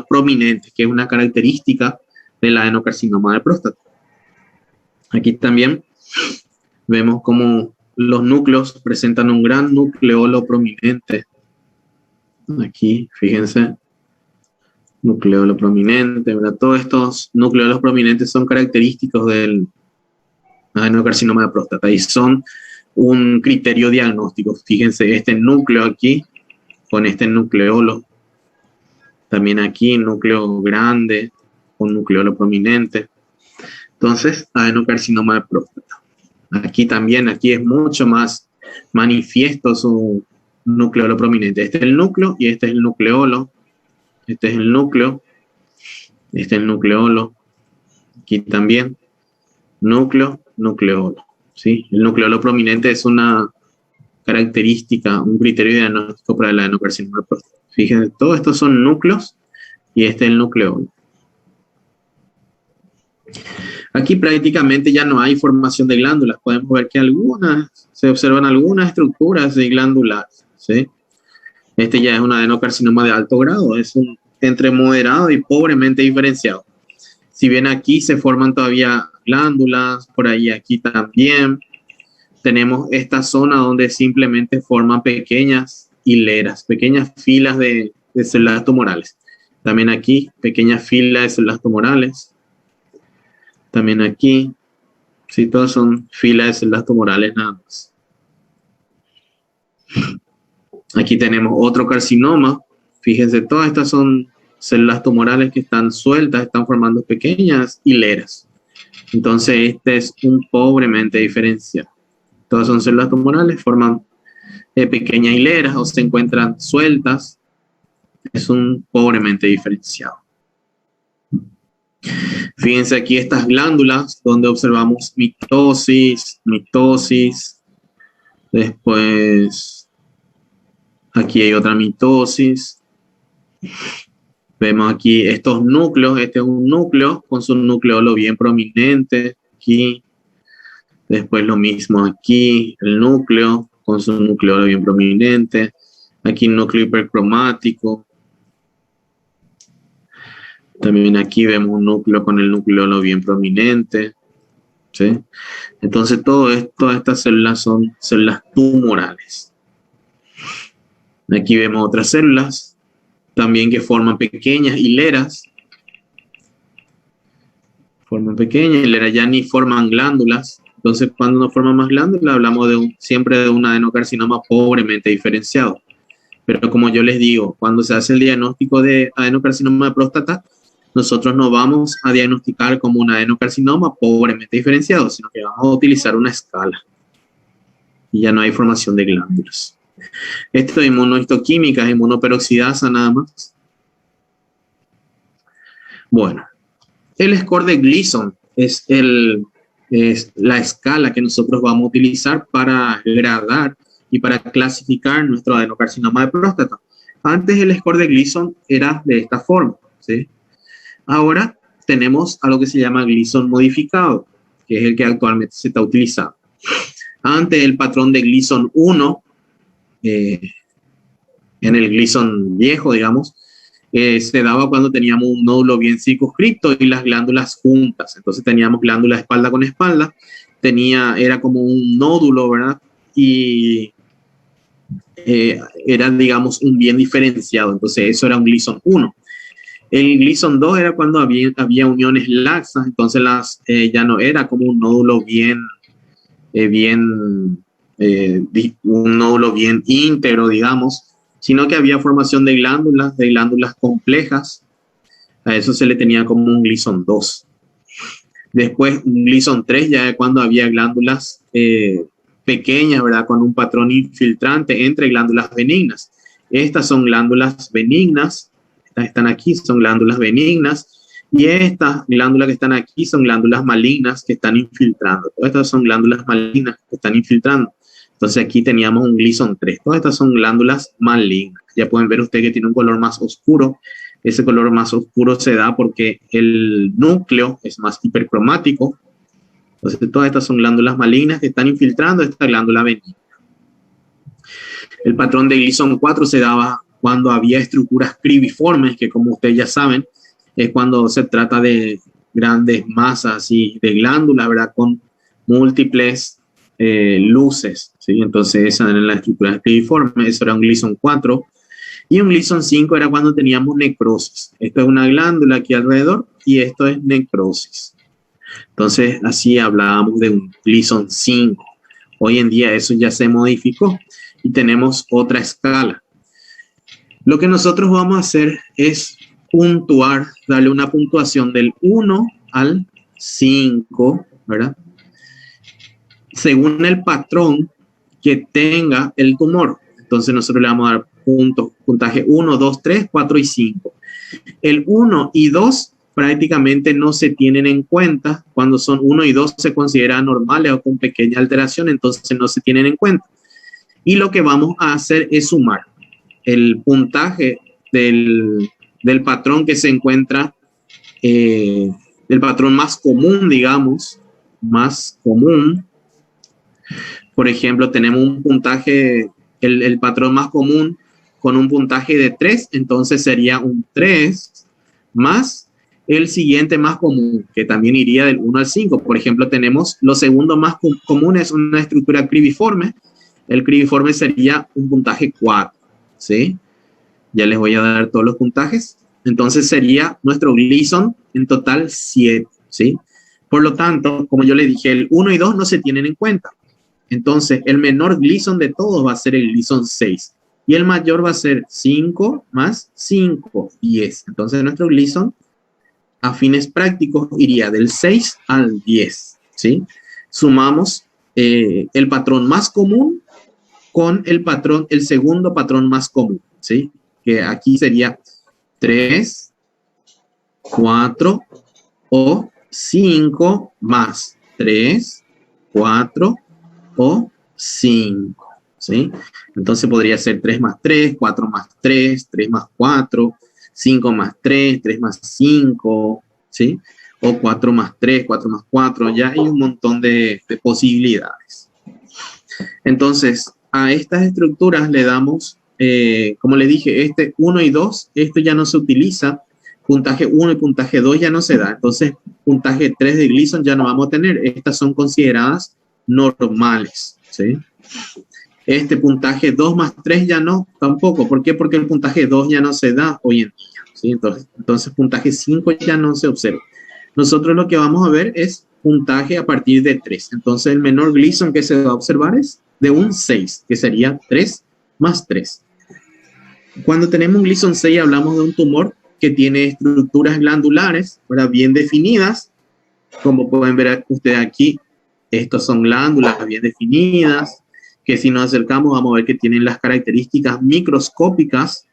prominentes, que es una característica del adenocarcinoma de próstata. Aquí también vemos cómo los núcleos presentan un gran nucleolo prominente. Aquí, fíjense, nucleolo prominente, ¿verdad? Todos estos nucleolos prominentes son característicos del adenocarcinoma de próstata y son un criterio diagnóstico. Fíjense, este núcleo aquí con este nucleolo. También aquí núcleo grande con nucleolo prominente. Entonces, adenocarcinoma de próstata. Aquí también, aquí es mucho más manifiesto su nucleolo prominente. Este es el núcleo y este es el nucleolo. Este es el núcleo. Este es el nucleolo. Aquí también. Núcleo, nucleolo. ¿Sí? El nucleolo prominente es una característica, un criterio diagnóstico para el adenocarcinoma de próstata. Fíjense, todos estos son núcleos y este es el nucleolo. Aquí prácticamente ya no hay formación de glándulas. Podemos ver que se observan algunas estructuras glandulares, ¿sí? Este ya es un adenocarcinoma de alto grado, es un entre moderado y pobremente diferenciado. Si bien aquí se forman todavía glándulas, por ahí aquí también. Tenemos esta zona donde simplemente forman pequeñas hileras, pequeñas filas de células tumorales. También aquí, pequeñas filas de células tumorales. También aquí, sí, todos son filas de células tumorales nada más. Aquí tenemos otro carcinoma. Fíjense, todas estas son células tumorales que están sueltas, están formando pequeñas hileras. Entonces, este es un pobremente diferenciado. Todas son células tumorales, forman pequeñas hileras o se encuentran sueltas. Es un pobremente diferenciado. Fíjense aquí estas glándulas donde observamos mitosis, mitosis. Después, aquí hay otra mitosis. Vemos aquí estos núcleos. Este es un núcleo con su nucleolo bien prominente. Aquí. Después lo mismo aquí, el núcleo con su nucleolo bien prominente. Aquí núcleo hipercromático. También aquí vemos un núcleo con el nucleolo bien prominente. ¿Sí? Entonces todas estas células son células tumorales. Aquí vemos otras células también que forman pequeñas hileras. Forman pequeñas hileras, ya ni forman glándulas. Entonces cuando no forman más glándulas hablamos siempre de un adenocarcinoma pobremente diferenciado. Pero como yo les digo, cuando se hace el diagnóstico de adenocarcinoma de próstata, nosotros no vamos a diagnosticar como un adenocarcinoma pobremente diferenciado, sino que vamos a utilizar una escala. Y ya no hay formación de glándulas. Esto es inmunohistoquímica, es inmunoperoxidasa nada más. Bueno, el score de Gleason es la escala que nosotros vamos a utilizar para gradar y para clasificar nuestro adenocarcinoma de próstata. Antes el score de Gleason era de esta forma, ¿sí? Ahora tenemos algo que se llama Gleason modificado, que es el que actualmente se está utilizando. Antes el patrón de Gleason 1, en el Gleason viejo, digamos, se daba cuando teníamos un nódulo bien circunscrito y las glándulas juntas. Entonces teníamos glándulas espalda con espalda, era como un nódulo, ¿verdad? Y era, digamos, un bien diferenciado. Entonces eso era un Gleason 1. El Gleason 2 era cuando había uniones laxas, entonces ya no era como un nódulo un nódulo bien íntegro, digamos, sino que había formación de glándulas complejas. A eso se le tenía como un Gleason 2. Después, un Gleason 3 ya es cuando había glándulas pequeñas, ¿verdad? Con un patrón infiltrante entre glándulas benignas. Estas son glándulas benignas. Estas están aquí, son glándulas benignas. Y estas glándulas que están aquí son glándulas malignas que están infiltrando. Todas estas son glándulas malignas que están infiltrando. Entonces aquí teníamos un Gleason 3. Todas estas son glándulas malignas. Ya pueden ver ustedes que tiene un color más oscuro. Ese color más oscuro se da porque el núcleo es más hipercromático. Entonces todas estas son glándulas malignas que están infiltrando esta glándula benigna. El patrón de Gleason 4 se daba cuando había estructuras cribiformes, que como ustedes ya saben, es cuando se trata de grandes masas y de glándulas, ¿verdad? Con múltiples luces, ¿sí? Entonces esa era la estructura cribiforme, eso era un Gleason 4. Y un Gleason 5 era cuando teníamos necrosis. Esto es una glándula aquí alrededor y esto es necrosis. Entonces así hablábamos de un Gleason 5. Hoy en día eso ya se modificó y tenemos otra escala. Lo que nosotros vamos a hacer es puntuar, darle una puntuación del 1 al 5, ¿verdad? Según el patrón que tenga el tumor. Entonces nosotros le vamos a dar puntaje 1, 2, 3, 4 y 5. El 1 y 2 prácticamente no se tienen en cuenta. Cuando son 1 y 2 se consideran normales o con pequeña alteración, entonces no se tienen en cuenta. Y lo que vamos a hacer es sumar el puntaje del patrón que se encuentra, del patrón más común, digamos, más común. Por ejemplo, tenemos un puntaje, el patrón más común con un puntaje de 3, entonces sería un 3 más el siguiente más común, que también iría del 1 al 5. Por ejemplo, tenemos los segundos más comunes, una estructura cribiforme. El cribiforme sería un puntaje 4, ¿sí? Ya les voy a dar todos los puntajes. Entonces sería nuestro Gleason en total 7, ¿sí? Por lo tanto, como yo les dije, el 1 y 2 no se tienen en cuenta. Entonces, el menor Gleason de todos va a ser el Gleason 6. Y el mayor va a ser 5 más 5, 10. Entonces, nuestro Gleason, a fines prácticos, iría del 6 al 10, ¿sí? Sumamos el patrón más común con el segundo patrón más común, ¿sí? Que aquí sería 3, 4 o 5 más 3, 4 o 5, ¿sí? Entonces podría ser 3 más 3, 4 más 3, 3 más 4, 5 más 3, 3 más 5, ¿sí? O 4 más 3, 4 más 4, ya hay un montón de posibilidades. Entonces, a estas estructuras le damos, como le dije, este 1 y 2, esto ya no se utiliza, puntaje 1 y puntaje 2 ya no se da, entonces puntaje 3 de Gleason ya no vamos a tener, estas son consideradas normales, ¿sí? Este puntaje 2 más 3 ya no, tampoco. ¿Por qué? Porque el puntaje 2 ya no se da hoy en día, ¿sí? Entonces puntaje 5 ya no se observa. Nosotros lo que vamos a ver es puntaje a partir de 3. Entonces el menor Gleason que se va a observar es de un 6, que sería 3 más 3. Cuando tenemos un Gleason 6 hablamos de un tumor que tiene estructuras glandulares, ¿verdad?, bien definidas. Como pueden ver ustedes aquí, estos son glándulas bien definidas, que si nos acercamos vamos a ver que tienen las características microscópicas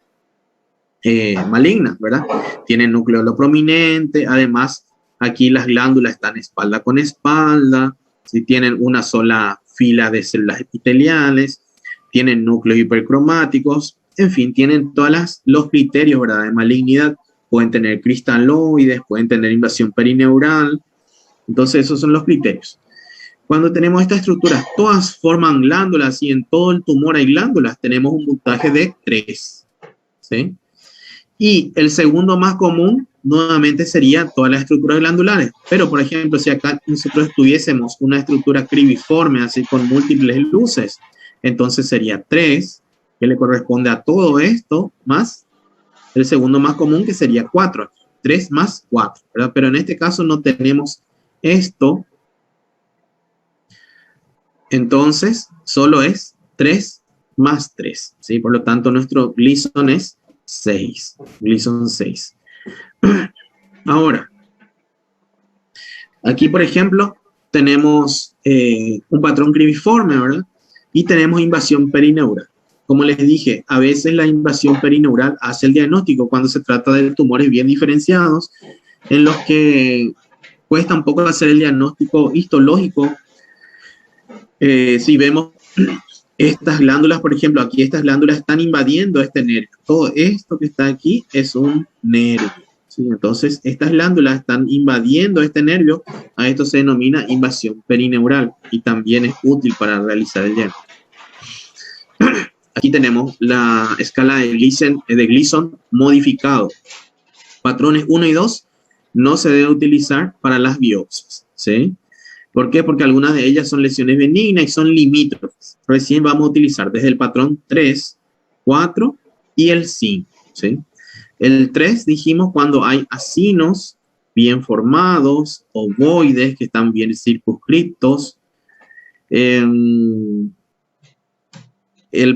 malignas, ¿verdad? Tienen núcleo prominente, además aquí las glándulas están espalda con espalda, si tienen una sola fila de células epiteliales, tienen núcleos hipercromáticos, en fin, tienen todos los criterios, ¿verdad?, de malignidad. Pueden tener cristaloides, pueden tener invasión perineural. Entonces esos son los criterios. Cuando tenemos estas estructuras, todas forman glándulas y en todo el tumor hay glándulas, tenemos un puntaje de 3, ¿sí? Y el segundo más común, nuevamente, sería todas las estructuras glandulares. Pero, por ejemplo, si acá nosotros tuviésemos una estructura cribiforme, así con múltiples luces, entonces sería 3, que le corresponde a todo esto, más el segundo más común, que sería 4. 3 más 4, ¿verdad? Pero en este caso no tenemos esto. Entonces, solo es 3 más 3, ¿sí? Por lo tanto, nuestro Gleason es 6. Gleason 6. Ahora, aquí, por ejemplo, tenemos un patrón cribiforme, ¿verdad? Y tenemos invasión perineural. Como les dije, a veces la invasión perineural hace el diagnóstico cuando se trata de tumores bien diferenciados, en los que cuesta un poco hacer el diagnóstico histológico. Si vemos estas glándulas, por ejemplo, aquí estas glándulas están invadiendo este nervio. Todo esto que está aquí es un nervio, ¿sí? Entonces, estas glándulas están invadiendo este nervio. A esto se denomina invasión perineural y también es útil para realizar el diagnóstico. Aquí tenemos la escala de Gleason modificado. Patrones 1 y 2 no se debe utilizar para las biopsias, ¿sí? ¿Por qué? Porque algunas de ellas son lesiones benignas y son limítrofes. Recién vamos a utilizar desde el patrón 3, 4 y el 5, ¿sí? El 3 dijimos cuando hay acinos bien formados, ovoides que están bien circunscriptos. El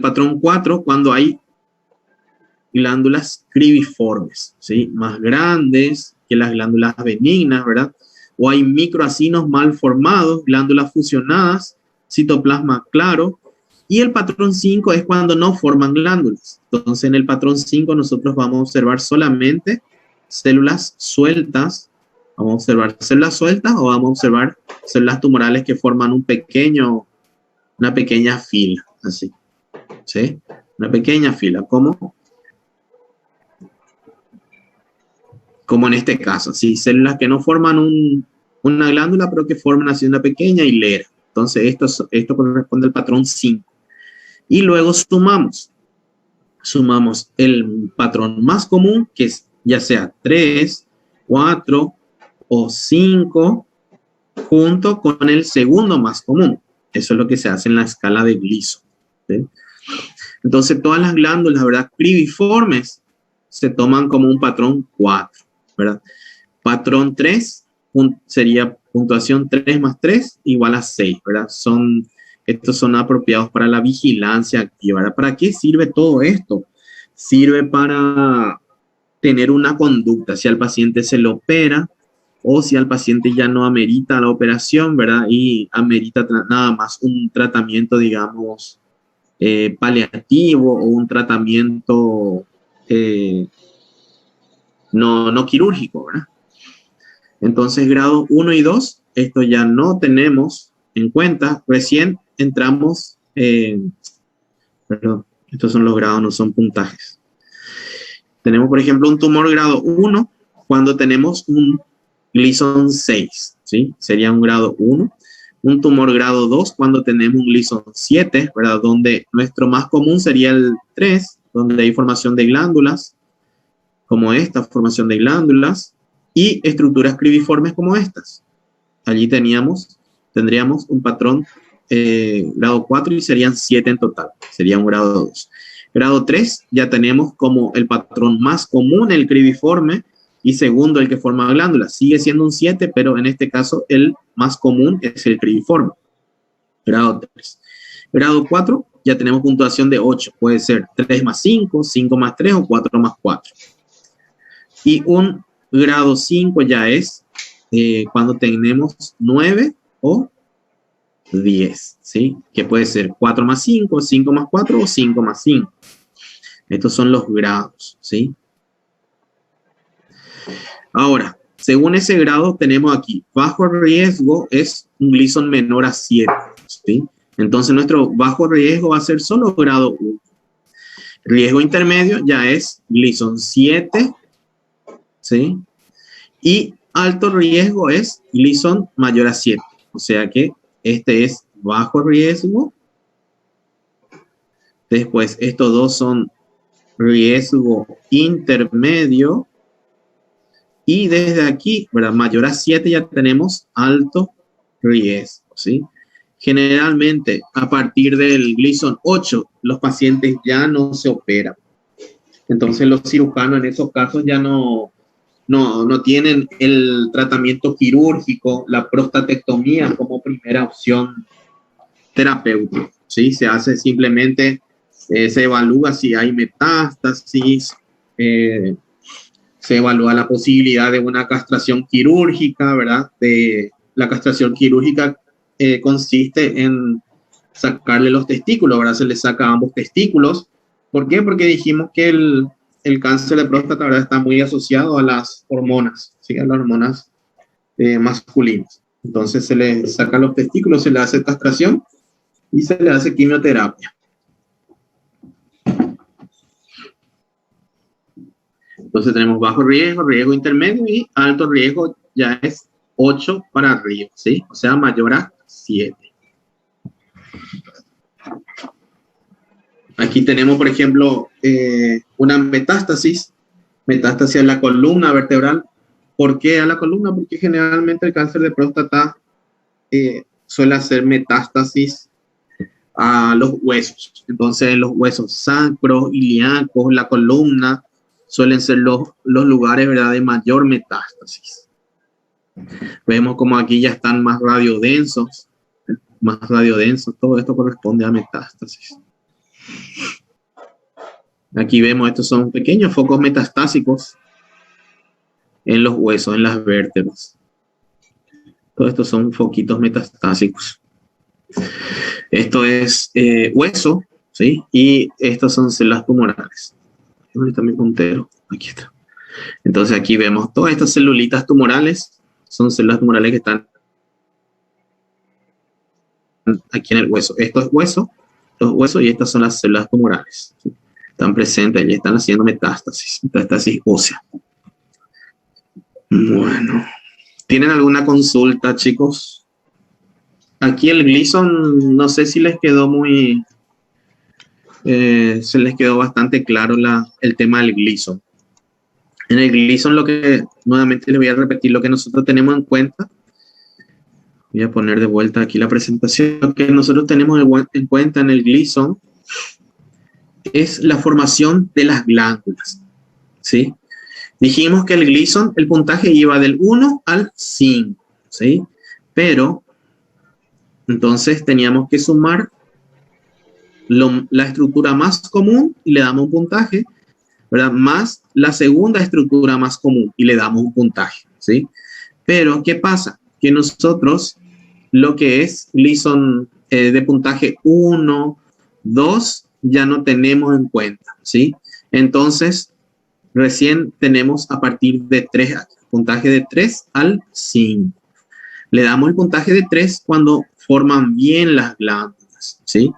patrón 4 cuando hay glándulas cribiformes, ¿sí? Más grandes que las glándulas benignas, ¿verdad? O hay microacinos mal formados, glándulas fusionadas, citoplasma claro. Y el patrón 5 es cuando no forman glándulas. Entonces, en el patrón 5 nosotros vamos a observar solamente células sueltas. Vamos a observar células sueltas o vamos a observar células tumorales que forman una pequeña fila, así, ¿sí? Una pequeña fila, como en este caso, ¿sí? Células que no forman una glándula, pero que forman así una pequeña hilera. Entonces, esto corresponde al patrón 5. Y luego sumamos el patrón más común, que es ya sea 3, 4 o 5, junto con el segundo más común. Eso es lo que se hace en la escala de Gleason, ¿sí? Entonces, todas las glándulas, ¿verdad?, cribiformes se toman como un patrón 4, ¿verdad? Patrón 3 sería puntuación 3 más 3 igual a 6, ¿verdad? Estos son apropiados para la vigilancia activa, ¿verdad? ¿Para qué sirve todo esto? Sirve para tener una conducta, si al paciente se le opera o si al paciente ya no amerita la operación, ¿verdad? Y amerita nada más un tratamiento, digamos, paliativo o un tratamiento no quirúrgico, ¿verdad? Entonces, grado 1 y 2, esto ya no tenemos en cuenta. Recién entramos, perdón, estos son los grados, no son puntajes. Tenemos, por ejemplo, un tumor grado 1 cuando tenemos un Gleason 6, ¿sí? Sería un grado 1. Un tumor grado 2 cuando tenemos un Gleason 7, ¿verdad? Donde nuestro más común sería el 3, donde hay formación de glándulas, como esta formación de glándulas, y estructuras cribiformes como estas. Allí tendríamos un patrón grado 4 y serían 7 en total. Sería un grado 2. Grado 3 ya tenemos como el patrón más común el cribiforme y segundo el que forma glándulas. Sigue siendo un 7, pero en este caso el más común es el cribiforme. Grado 3. Grado 4 ya tenemos puntuación de 8. Puede ser 3 más 5, 5 más 3 o 4 más 4. Y un grado 5 ya es cuando tenemos 9 o 10, ¿sí? Que puede ser 4 más 5, 5 más 4 o 5 más 5. Estos son los grados, ¿sí? Ahora, según ese grado tenemos aquí, bajo riesgo es un Gleason menor a 7, ¿sí? Entonces nuestro bajo riesgo va a ser solo grado 1. Riesgo intermedio ya es Gleason 7, ¿sí? Y alto riesgo es Gleason mayor a 7. O sea que este es bajo riesgo. Después, estos dos son riesgo intermedio. Y desde aquí, ¿verdad? Mayor a 7 ya tenemos alto riesgo, ¿sí? Generalmente, a partir del Gleason 8, los pacientes ya no se operan. Entonces, los cirujanos en esos casos ya no tienen el tratamiento quirúrgico, la prostatectomía como primera opción terapéutica, ¿sí? Se hace simplemente, se evalúa si hay metástasis, se evalúa la posibilidad de una castración quirúrgica, ¿verdad? La castración quirúrgica consiste en sacarle los testículos, ¿verdad? Se le saca ambos testículos. ¿Por qué? Porque dijimos que el cáncer de próstata, ¿verdad? Está muy asociado a las hormonas, ¿sí? A las hormonas masculinas. Entonces se le sacan los testículos, se le hace castración y se le hace quimioterapia. Entonces tenemos bajo riesgo, riesgo intermedio y alto riesgo ya es 8 para arriba, ¿sí? O sea, mayor a 7. Aquí tenemos, por ejemplo, una metástasis a la columna vertebral. ¿Por qué a la columna? Porque generalmente el cáncer de próstata suele hacer metástasis a los huesos. Entonces, los huesos sacros, ilíacos, la columna, suelen ser los lugares, ¿verdad?, de mayor metástasis. Vemos como aquí ya están más radiodensos. Todo esto corresponde a metástasis. Aquí vemos, estos son pequeños focos metastásicos en los huesos, en las vértebras. Todos estos son foquitos metastásicos. Esto es hueso, ¿sí? Y estos son células tumorales. ¿Dónde está mi puntero? Aquí está. Entonces aquí vemos todas estas celulitas tumorales. Son células tumorales que están aquí en el hueso. Esto es hueso, los huesos, y estas son las células tumorales, ¿sí? Están presentes y están haciendo metástasis ósea. Bueno, ¿tienen alguna consulta, chicos? Aquí el Gleason, no sé si les quedó se les quedó bastante claro el tema del Gleason. En el Gleason, nuevamente les voy a repetir lo que nosotros tenemos en cuenta. Voy a poner de vuelta aquí la presentación. Lo que nosotros tenemos en cuenta en el Gleason es la formación de las glándulas, ¿sí? Dijimos que el Gleason, el puntaje iba del 1 al 5, ¿sí? Pero, entonces teníamos que sumar la estructura más común y le damos un puntaje, ¿verdad? Más la segunda estructura más común y le damos un puntaje, ¿sí? Pero, ¿qué pasa? Que nosotros, lo que es Gleason de puntaje 1, 2, ya no tenemos en cuenta, ¿sí? Entonces, recién tenemos a partir de 3 Puntaje de 3 al 5. Le damos el puntaje de 3 cuando forman bien las glándulas, ¿sí?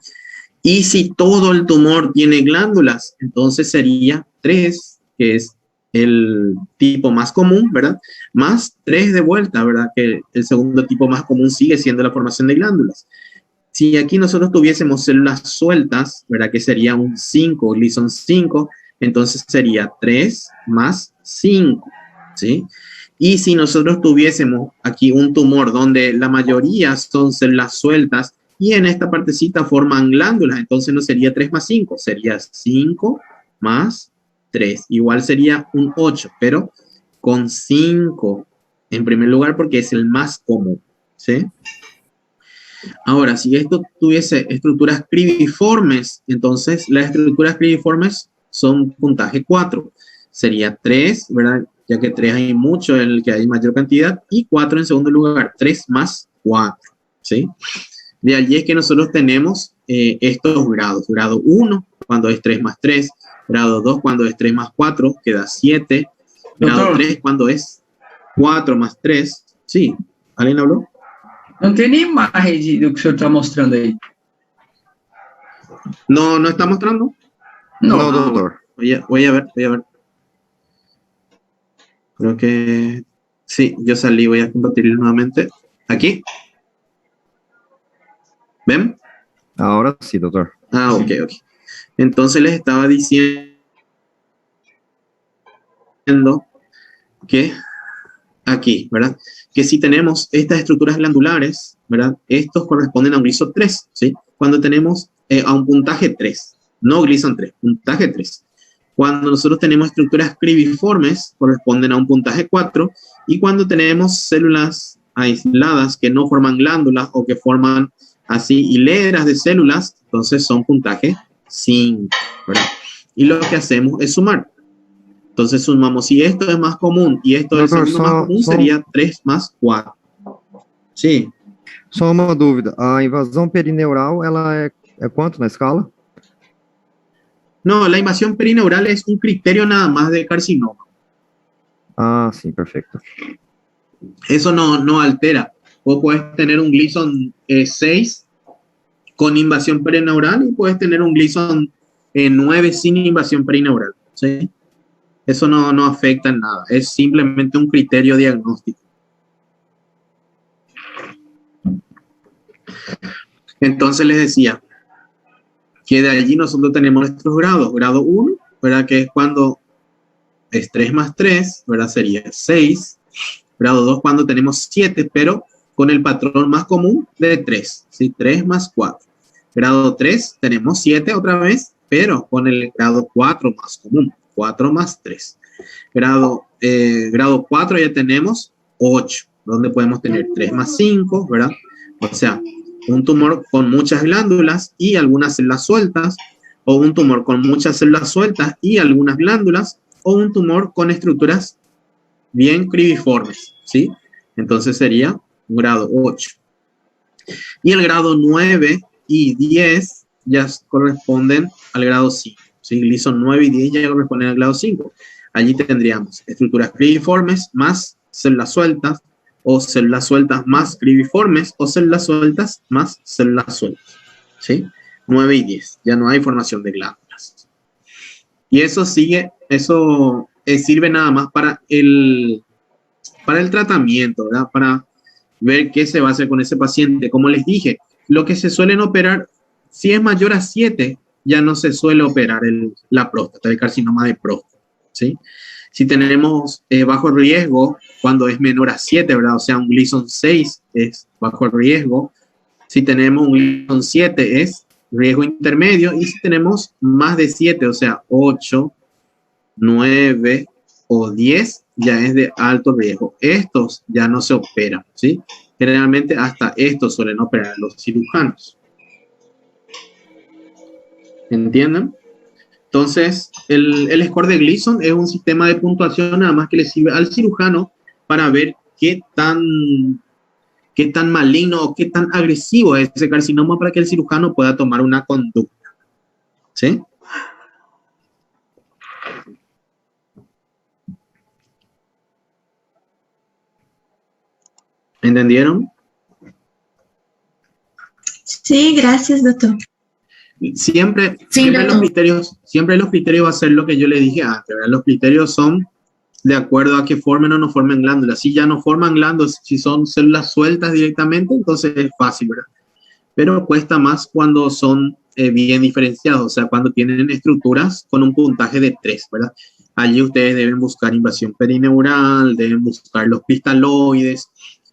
Y si todo el tumor tiene glándulas, entonces sería 3, que es el tipo más común, ¿verdad? Más 3 de vuelta, ¿verdad? Que el segundo tipo más común sigue siendo la formación de glándulas. Si aquí nosotros tuviésemos células sueltas, ¿verdad? Que sería un 5, Gleason 5, entonces sería 3 más 5, ¿sí? Y si nosotros tuviésemos aquí un tumor donde la mayoría son células sueltas y en esta partecita forman glándulas, entonces no sería 3 más 5, sería 5 más 3. Igual sería un 8, pero con 5 en primer lugar porque es el más común, ¿sí? Ahora, si esto tuviese estructuras cribiformes, entonces las estructuras cribiformes son puntaje 4. Sería 3, ¿verdad? Ya que 3 hay mucho, en el que hay mayor cantidad, y 4 en segundo lugar, 3 más 4, ¿sí? De allí es que nosotros tenemos estos grados. Grado 1, cuando es 3 más 3. Grado 2, cuando es 3 más 4, queda 7. Grado Doutor, 3, cuando es 4 más 3. Sí, ¿alguien habló? não tem nem imagem do que o senhor está mostrando aí. No, no está mostrando. Não. No, doctor. Voy a ver. Creo que sí, yo salí, voy a compartirlo nuevamente. Aquí. ¿Ven? Ahora sí, doctor. Ah, ok. Entonces les estaba diciendo que aquí, ¿verdad? Que si tenemos estas estructuras glandulares, ¿verdad? Estos corresponden a un Gleason 3, ¿sí? Cuando tenemos a un puntaje 3, no Gleason 3, puntaje 3. Cuando nosotros tenemos estructuras cribiformes, corresponden a un puntaje 4, y cuando tenemos células aisladas que no forman glándulas o que forman así hileras de células, entonces son puntaje 5, ¿verdad? Y lo que hacemos es sumar. Entonces sumamos, si esto es más común y esto es el Doutor, segundo más común, sería 3 más 4. Sí. Só uma dúvida. A invasão perineural, ela é quanto na escala? No, la invasión perineural es un criterio nada más de carcinoma. Ah, sim, perfeito. Eso no altera. Vos puedes tener un Gleason 6 con invasión perineural y puedes tener un Gleason 9 sin invasión perineural, ¿sí? Eso no afecta en nada. Es simplemente un criterio diagnóstico. Entonces les decía que de allí nosotros tenemos nuestros grados. Grado 1, ¿verdad? Que es cuando es 3 más 3, ¿verdad? Sería 6. Grado 2 cuando tenemos 7, pero con el patrón más común de 3, ¿sí? 3 más 4. Grado 3 tenemos 7 otra vez, pero con el grado 4 más común, 4 más 3. Grado 4 ya tenemos 8, donde podemos tener 3 más 5, ¿verdad? O sea, un tumor con muchas glándulas y algunas células sueltas, o un tumor con muchas células sueltas y algunas glándulas, o un tumor con estructuras bien cribiformes, ¿sí? Entonces sería un grado 8. Y el grado 9 y 10 ya corresponden al grado 5, ¿sí? Gleason 9 y 10 ya corresponden al grado 5. Allí tendríamos estructuras cribiformes más células sueltas, o células sueltas más cribiformes, o células sueltas más células sueltas, ¿sí? 9 y 10. Ya no hay formación de glándulas. Y eso sirve nada más para el tratamiento, ¿verdad? Para ver qué se va a hacer con ese paciente. Como les dije, lo que se suelen operar, si es mayor a 7, ya no se suele operar la próstata, el carcinoma de próstata, ¿sí? Si tenemos bajo riesgo, cuando es menor a 7, ¿verdad? O sea, un Gleason 6 es bajo riesgo. Si tenemos un Gleason 7 es riesgo intermedio. Y si tenemos más de 7, o sea, 8, 9 o 10, ya es de alto riesgo. Estos ya no se operan, ¿sí? Generalmente hasta estos suelen operar los cirujanos. ¿Entienden? Entonces, el score de Gleason es un sistema de puntuación nada más que le sirve al cirujano para ver qué tan maligno o qué tan agresivo es ese carcinoma para que el cirujano pueda tomar una conducta, ¿sí? ¿Entendieron? Sí, gracias, doctor. Siempre, Sí, siempre doctor. siempre los criterios va a ser lo que yo le dije antes, ¿verdad? Los criterios son de acuerdo a que formen o no formen glándulas. Si ya no forman glándulas, si son células sueltas directamente, entonces es fácil, ¿verdad? Pero cuesta más cuando son bien diferenciados, o sea, cuando tienen estructuras con un puntaje de 3, ¿verdad? Allí ustedes deben buscar invasión perineural, deben buscar los cristaloides,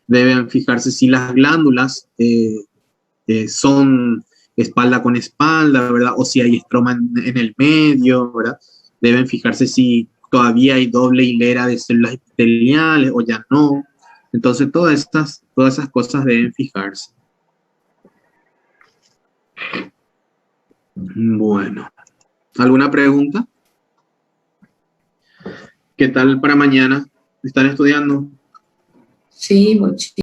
deben fijarse si las glándulas son espalda con espalda, ¿verdad? O si hay estroma en el medio, ¿verdad? Deben fijarse si todavía hay doble hilera de células epiteliales o ya no. Entonces, todas esas cosas deben fijarse. Bueno, ¿alguna pregunta? ¿Qué tal para mañana? ¿Están estudiando? Sí, muchísimo.